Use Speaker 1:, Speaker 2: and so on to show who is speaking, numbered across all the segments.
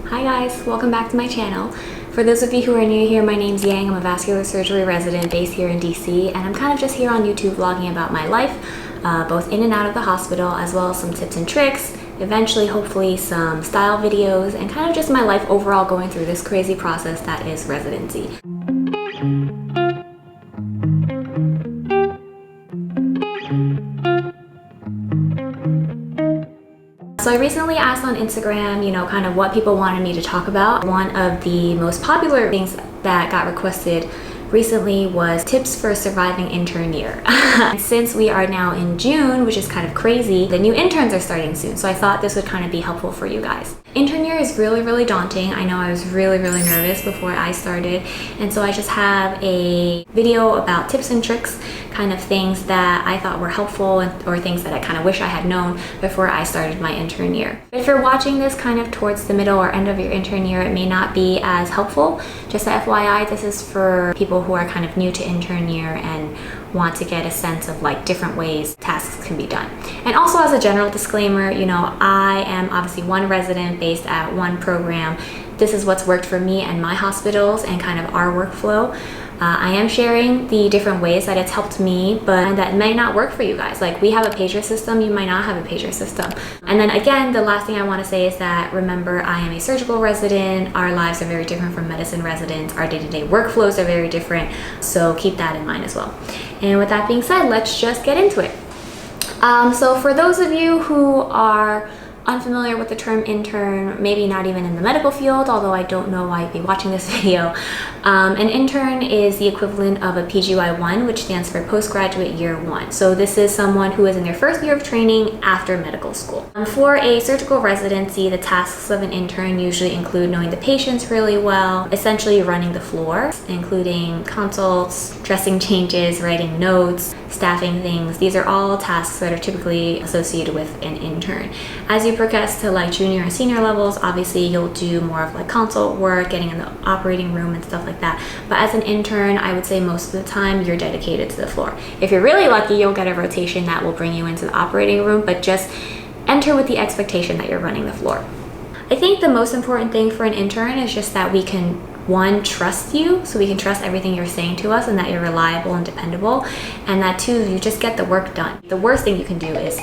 Speaker 1: Hi guys, welcome back to my channel. For those of you who are new here, my name's Yang. I'm a vascular surgery resident based here in DC, and I'm kind of just here on YouTube vlogging about my life, both in and out of the hospital, as well as some tips and tricks, eventually hopefully some style videos, and kind of just my life overall going through this crazy process that is residency. So I recently asked on Instagram, kind of what people wanted me to talk about. One of the most popular things that got requested recently was tips for surviving intern year. Since we are now in June, which is kind of crazy, the new interns are starting soon. So I thought this would kind of be helpful for you guys. Intern year is really daunting. I know I was really nervous before I started. And so I just have a video about tips and tricks, kind of things that I thought were helpful or things that I kind of wish I had known before I started my intern year. If you're watching this kind of towards the middle or end of your intern year, it may not be as helpful. Just a FYI, this is for people who are kind of new to intern year and want to get a sense of like different ways tasks can be done. And also as a general disclaimer, I am obviously one resident based at one program. This is what's worked for me and my hospitals and kind of our workflow. I am sharing the different ways that it's helped me, but that may not work for you guys. Like, we have a pager system, you might not have a pager system. And then again, the last thing I want to say is that remember, I am a surgical resident. Our lives are very different from medicine residents. Our day-to-day workflows are very different. So keep that in mind as well. And with that being said, let's just get into it. So for those of you who are unfamiliar with the term intern, maybe not even in the medical field, although I don't know why you'd be watching this video. An intern is the equivalent of a PGY1, which stands for postgraduate year 1. So this is someone who is in their first year of training after medical school. For a surgical residency, the tasks of an intern usually include knowing the patients really well, essentially running the floor, including consults, dressing changes, writing notes, staffing things. These are all tasks that are typically associated with an intern. As you progress to like junior and senior levels, obviously you'll do more of like consult work, getting in the operating room and stuff like that. But as an intern, I would say most of the time you're dedicated to the floor. If you're really lucky, you'll get a rotation that will bring you into the operating room, but just enter with the expectation that you're running the floor. I think the most important thing for an intern is just that we can, one, trust you, so we can trust everything you're saying to us and that you're reliable and dependable, and that two, you just get the work done. The worst thing you can do is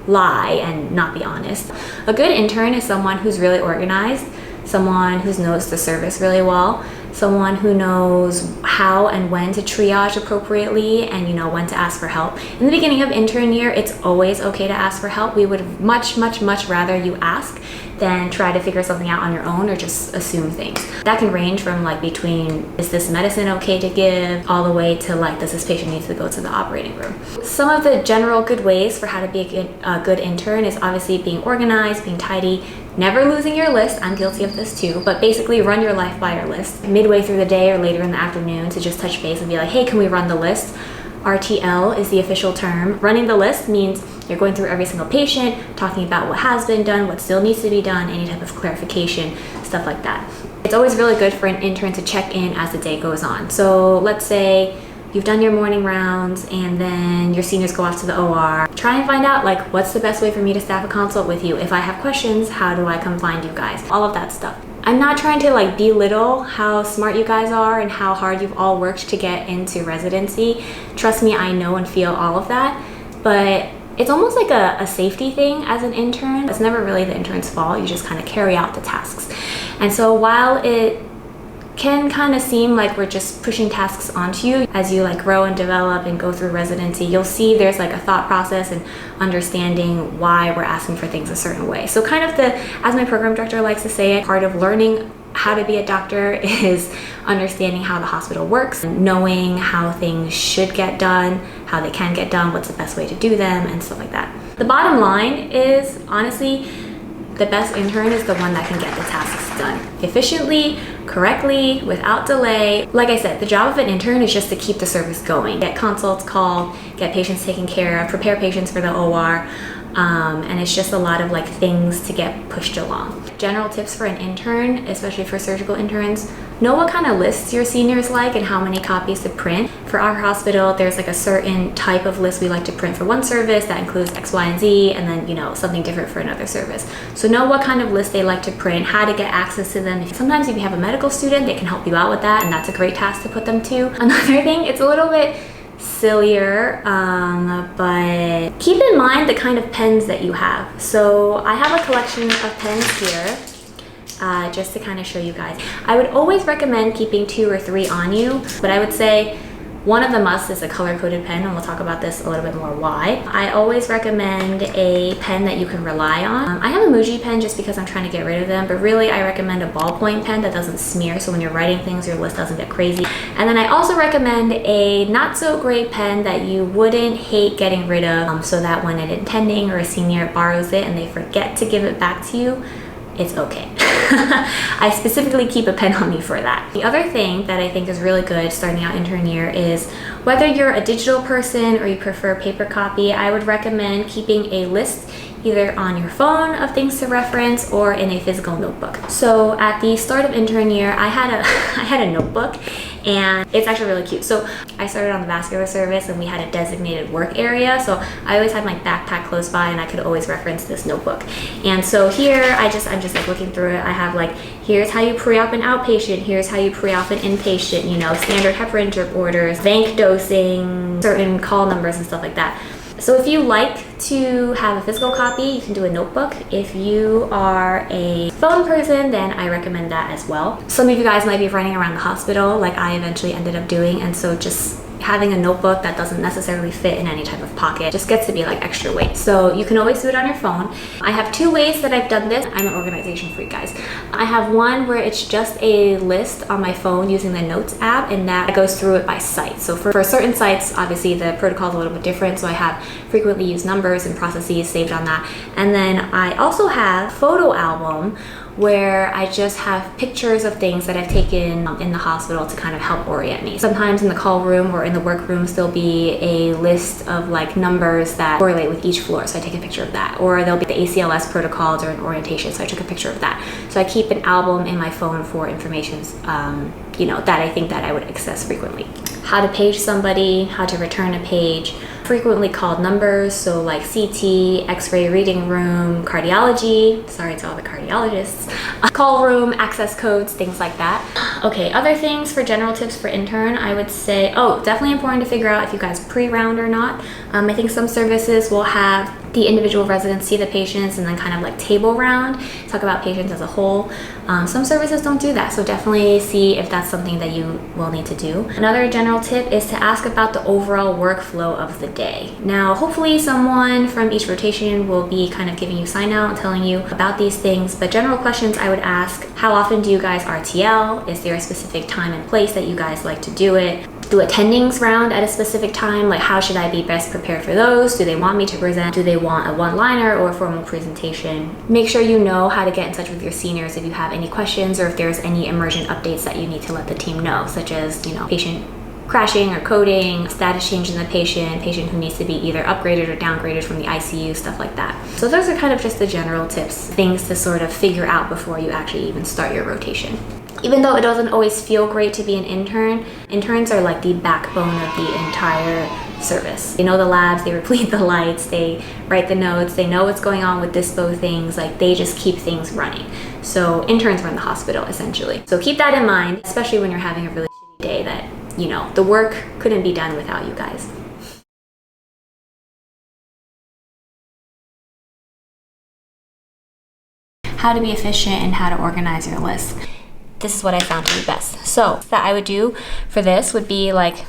Speaker 1: lie and not be honest. A good intern is someone who's really organized, someone who knows the service really well, someone who knows how and when to triage appropriately and when to ask for help. In the beginning of intern year, it's always okay to ask for help. We would much rather you ask than try to figure something out on your own or just assume things. That can range from like between, is this medicine okay to give, all the way to like, does this patient need to go to the operating room? Some of the general good ways for how to be a good intern is obviously being organized, being tidy, never losing your list. I'm guilty of this too, but basically run your life by your list. Midway through the day or later in the afternoon to just touch base and be like, hey, can we run the list? RTL is the official term. Running the list means you're going through every single patient, talking about what has been done, what still needs to be done, any type of clarification, stuff like that. It's always really good for an intern to check in as the day goes on. So let's say you've done your morning rounds and then your seniors go off to the OR. Try and find out like, what's the best way for me to staff a consult with you? If I have questions, how do I come find you guys? All of that stuff. I'm not trying to like belittle how smart you guys are and how hard you've all worked to get into residency. Trust me, I know and feel all of that, but it's almost like a safety thing as an intern. It's never really the intern's fault. You just kind of carry out the tasks. And so while it can kind of seem like we're just pushing tasks onto you as you like grow and develop and go through residency, you'll see there's like a thought process and understanding why we're asking for things a certain way. So kind of as my program director likes to say, part of learning how to be a doctor is understanding how the hospital works, knowing how things should get done, how they can get done, what's the best way to do them, and stuff like that. The bottom line is, honestly, the best intern is the one that can get the tasks done efficiently, correctly, without delay. Like I said, the job of an intern is just to keep the service going. Get consults called, get patients taken care of, prepare patients for the OR, and it's just a lot of like things to get pushed along. General tips for an intern, especially for surgical interns: know what kind of lists your seniors like and how many copies to print. For our hospital, there's like a certain type of list we like to print for one service that includes X, Y, and Z, and then, you know, something different for another service. So know what kind of list they like to print, how to get access to them. Sometimes if you have a medical student, they can help you out with that, and that's a great task to put them to. Another thing, it's a little bit sillier, but keep in mind the kind of pens that you have. So I have a collection of pens here. Just to kind of show you guys. I would always recommend keeping 2 or 3 on you, but I would say one of the musts is a color-coded pen, and we'll talk about this a little bit more why. I always recommend a pen that you can rely on. I have a Muji pen just because I'm trying to get rid of them, but really I recommend a ballpoint pen that doesn't smear, so when you're writing things, your list doesn't get crazy. And then I also recommend a not-so-great pen that you wouldn't hate getting rid of, so that when an attending or a senior borrows it and they forget to give it back to you, it's okay. I specifically keep a pen on me for that. The other thing that I think is really good starting out intern year is whether you're a digital person or you prefer paper copy, I would recommend keeping a list either on your phone of things to reference or in a physical notebook. So at the start of intern year, I had a notebook, and it's actually really cute. So I started on the vascular service and we had a designated work area. So I always had my backpack close by and I could always reference this notebook. And so here I'm just like looking through it. I have like, here's how you pre-op an outpatient, here's how you pre-op an inpatient, you know, standard heparin drip orders, vanc dosing, certain call numbers and stuff like that. So if you like to have a physical copy, you can do a notebook. If you are a phone person, then I recommend that as well. Some of you guys might be running around the hospital like I eventually ended up doing, and so just having a notebook that doesn't necessarily fit in any type of pocket just gets to be like extra weight. So you can always do it on your phone. I have 2 ways that I've done this. I'm an organization freak, guys. I have one where it's just a list on my phone using the Notes app, and that goes through it by site. So for certain sites, obviously the protocol is a little bit different, so I have frequently used numbers and processes saved on that. And then I also have photo album where I just have pictures of things that I've taken in the hospital to kind of help orient me. Sometimes in the call room or in the workrooms, there'll be a list of like numbers that correlate with each floor, so I take a picture of that. Or there'll be the ACLS protocols or an orientation, so I took a picture of that. So I keep an album in my phone for information, you know, that I think that I would access frequently. How to page somebody, how to return a page, frequently called numbers, so like CT, X-ray reading room, cardiology, sorry to all the cardiologists, call room, access codes, things like that. Okay, other things for general tips for intern, I would say, definitely important to figure out if you guys pre-round or not. I think some services will have the individual residents see the patients and then kind of like table round, talk about patients as a whole. Some services don't do that, so definitely see if that's something that you will need to do. Another general tip is to ask about the overall workflow of the day. Now, hopefully someone from each rotation will be kind of giving you sign out and telling you about these things, but general questions I would ask: how often do you guys RTL? Is there a specific time and place that you guys like to do it? Do attendings round at a specific time? Like, how should I be best prepared for those? Do they want me to present? Do they want a one-liner or a formal presentation? Make sure you know how to get in touch with your seniors if you have any questions or if there's any emergent updates that you need to let the team know, such as, you know, patient crashing or coding, status change in the patient who needs to be either upgraded or downgraded from the ICU, stuff like that. So those are kind of just the general tips, things to sort of figure out before you actually even start your rotation. Even though it doesn't always feel great to be an intern, interns are like the backbone of the entire service. They know the labs, they replete the lights, they write the notes, they know what's going on with dispo things, like they just keep things running. So interns run the hospital essentially. So keep that in mind, especially when you're having a really shitty day that, you know, the work couldn't be done without you guys. How to be efficient and how to organize your list. This is what I found to be best. So that I would do for this would be like